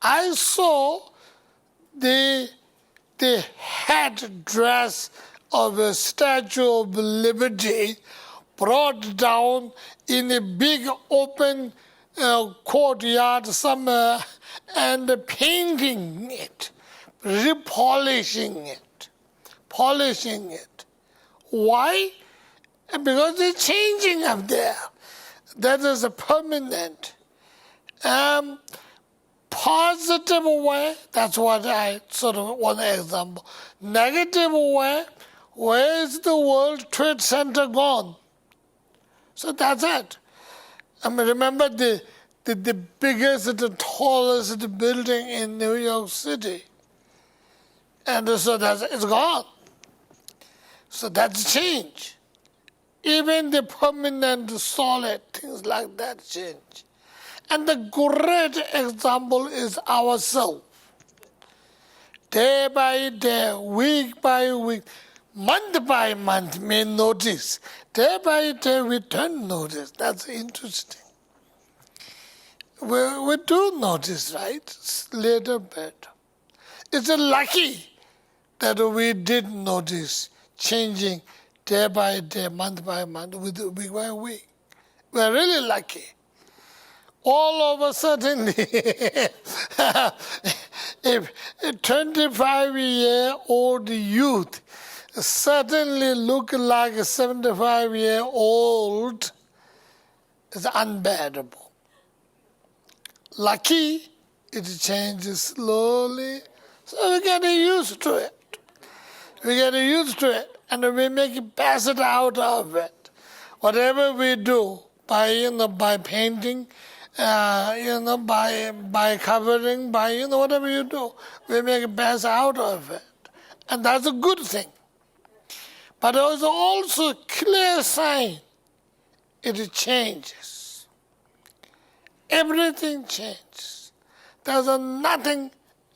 I saw the head dress of a Statue of Liberty brought down in a big open courtyard somewhere and painting it, repolishing it, polishing it. Why? Because it's changing up there. That is a permanent. Positive way, that's what I sort of one example. Negative way, where is the World Trade Center gone? So that's it. I mean, remember the biggest, the tallest building in New York City. And so it's gone. So that's change. Even the permanent solid things like that change. And the great example is ourselves. Day by day, week by week, month by month, we notice. Day by day, we don't notice. That's interesting. We do notice, right? It's a little bit. It's lucky that we did notice changing day by day, month by month, week by week. We're really lucky. All of a sudden, if a 25-year-old youth suddenly look like a 75-year-old, it's unbearable. Lucky, it changes slowly, so we get used to it. We get used to it, and we make the best out of it. Whatever we do, by painting, by covering, whatever you do, we make the best out of it. And that's a good thing. But there's also a clear sign it changes. Everything changes. There's nothing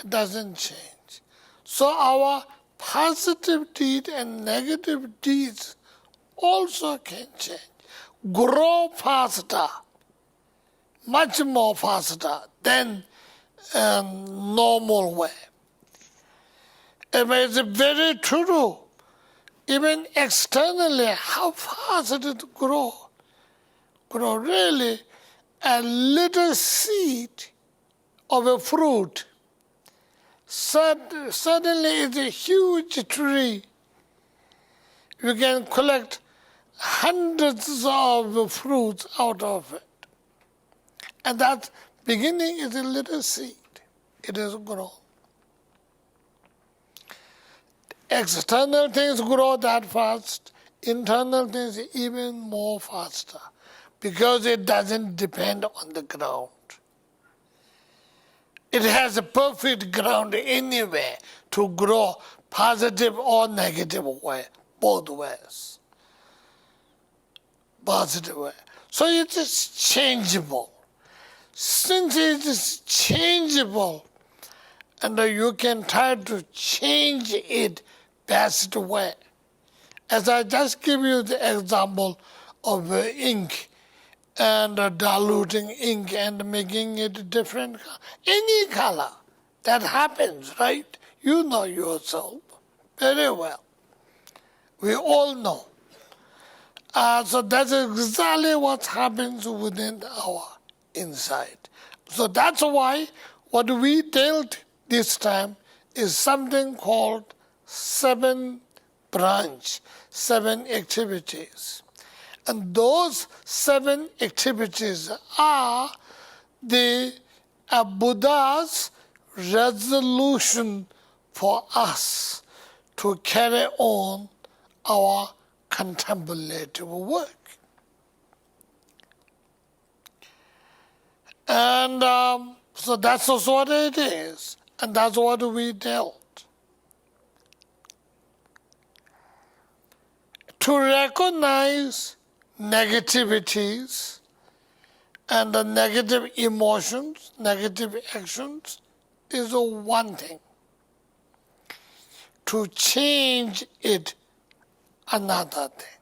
doesn't change. So our positive deed and negative deeds also can change. Grow faster, much more faster than normal way. It's very true. Even externally, how fast it grow. Grow really a little seed of a fruit. Suddenly it's a huge tree. You can collect hundreds of fruits out of it. And that beginning is a little seed. It is grown. External things grow that fast. Internal things even more faster. Because it doesn't depend on the ground. It has a perfect ground anywhere to grow positive or negative way, both ways. Positive way. So it is changeable. Since it is changeable, and you can try to change it best way. As I just give you the example of ink and diluting ink and making it different, any color, that happens, right? You know yourself very well. We all know. So that's exactly what happens within our inside. So that's why what we dealt this time is something called 7 branch, 7 activities. And those 7 activities are the Buddha's resolution for us to carry on our contemplative work. And so that's also what it is. And that's what we dealt. To recognize negativities and the negative emotions, negative actions is one thing. To change it, another thing.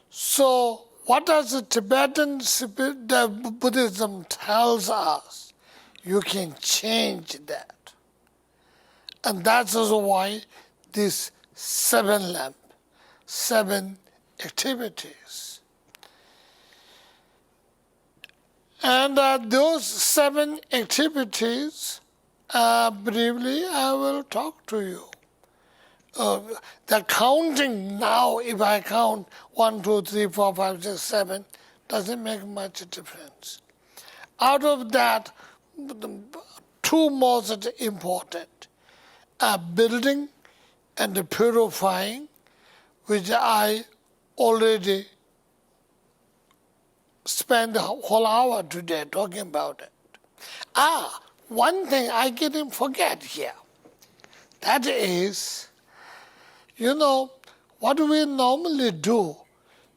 So what does the Tibetan Buddhism tells us? you can change that. And that's also why this 7 lamp, 7 activities. And those 7 activities, briefly, I will talk to you. The counting now, if I count 1, 2, 3, 4, 5, 6, 7, doesn't make much difference. Out of that, the 2 most important are building and purifying, which I already spent a whole hour today talking about it. One thing I didn't forget here. That is, what we normally do,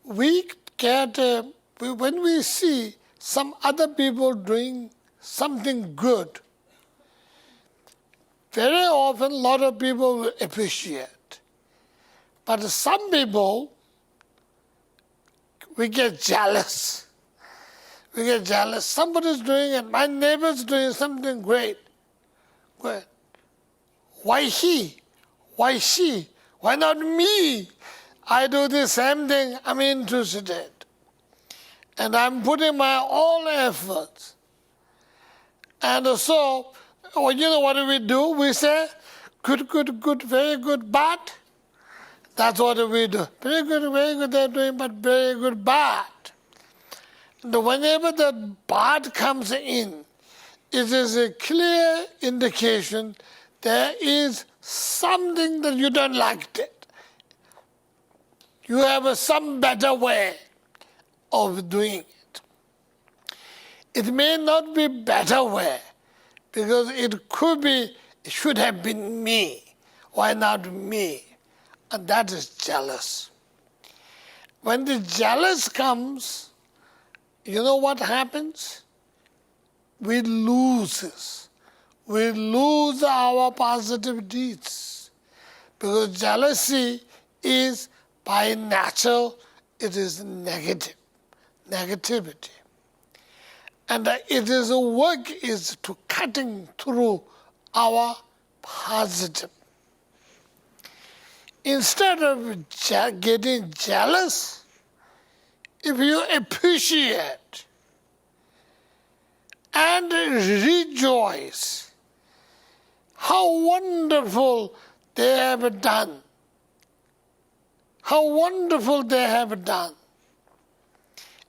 we get, when we see some other people doing something good, very often a lot of people will appreciate. But some people, we get jealous. We get jealous. Somebody's doing it. My neighbor's doing something great. Great. Why he? Why she? Why not me? I do the same thing. I'm interested. And I'm putting my all efforts. And so, what do we do? We say, good, very good, bad. That's what we do. Very good, they're doing, but very good, bad. And whenever the bad comes in, it is a clear indication there is something that you don't like it. You have some better way of doing it. It may not be better way, because it should have been me. Why not me? And that is jealous. When the jealous comes, you know what happens? We lose this. We lose our positive deeds. Because jealousy is, by nature, it is negativity. And it is a work is to cutting through our positive. Instead of getting jealous, if you appreciate and rejoice how wonderful they have done, how wonderful they have done.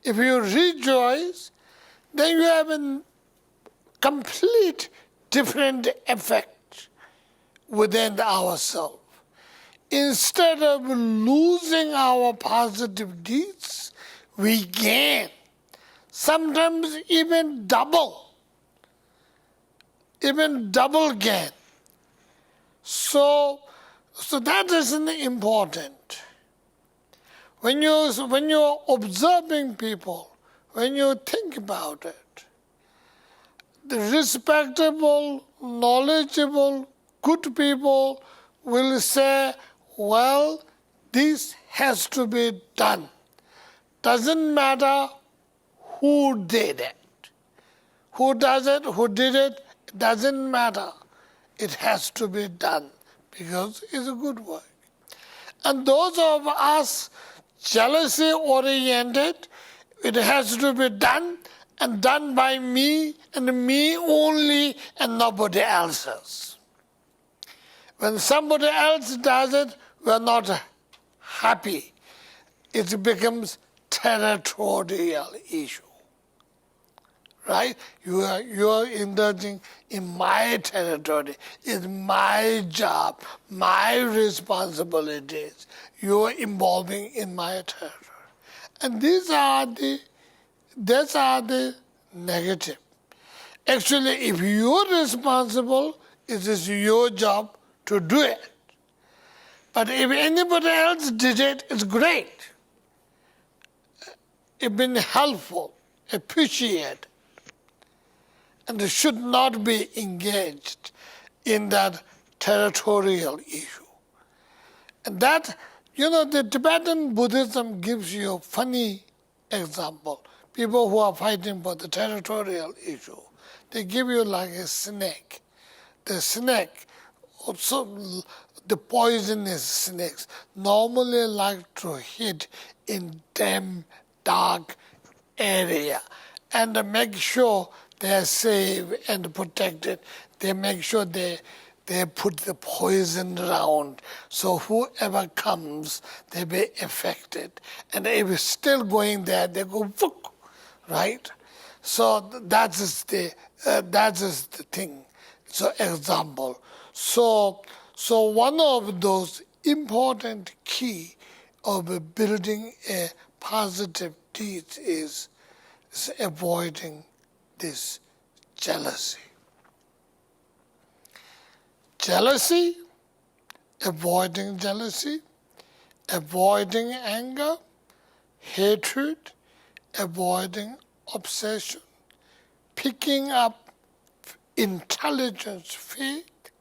If you rejoice, then you have a complete different effect within ourselves. Instead of losing our positive deeds, we gain. Sometimes even double gain. So that is important. When you're observing people, when you think about it, the respectable, knowledgeable, good people will say, well, this has to be done. Doesn't matter who did it. Who does it, who did it, doesn't matter. It has to be done because it's a good work. And those of us jealousy-oriented, it has to be done and done by me and me only and nobody else's. When somebody else does it, we're not happy. It becomes territorial issue. Right? You are indulging in my territory. It's my job, my responsibilities. You are involving in my territory. And these are the negative. Actually, if you're responsible, it is your job to do it. But if anybody else did it, it's great. It's been helpful, appreciated, and it should not be engaged in that territorial issue. And that, the Tibetan Buddhism gives you a funny example. People who are fighting for the territorial issue. they give you like a snake. The snake, also the poisonous snakes, normally like to hit in damp, dark area and make sure they are safe and protected. They make sure they put the poison around, so whoever comes, they be affected. And if it's still going there, they go, "Vook," right? So that is the thing. So example. So one of those important key of building a positive deed is avoiding this jealousy. Avoiding jealousy, avoiding anger, hatred, avoiding obsession, picking up intelligence, faith,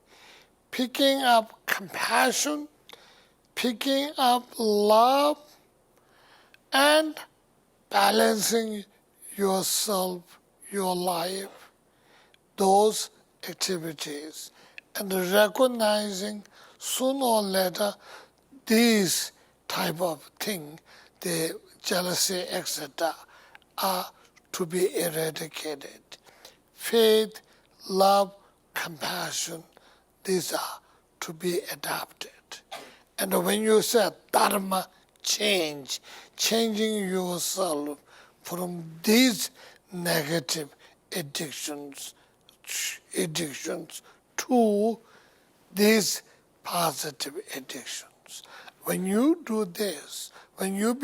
picking up compassion, picking up love, and balancing yourself, your life, those activities, and recognizing sooner or later these type of thing, the jealousy, etc., are to be eradicated. Faith, love, compassion, these are to be adopted. And when you say dharma change, changing yourself from these negative addictions to these positive addictions. When you do this, when you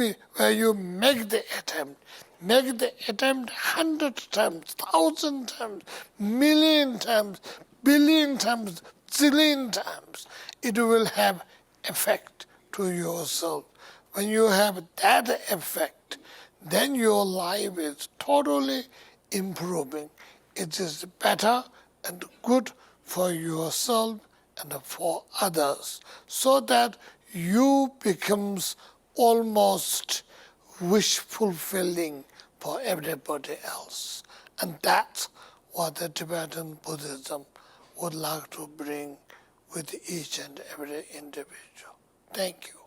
make the attempt 100 times, 1,000 times, million times, billion times, zillion times, it will have effect to yourself. When you have that effect, then your life is totally improving. It is better and good for yourself and for others, so that you becomes almost wish fulfilling for everybody else. And that's what the Tibetan Buddhism would like to bring with each and every individual. Thank you.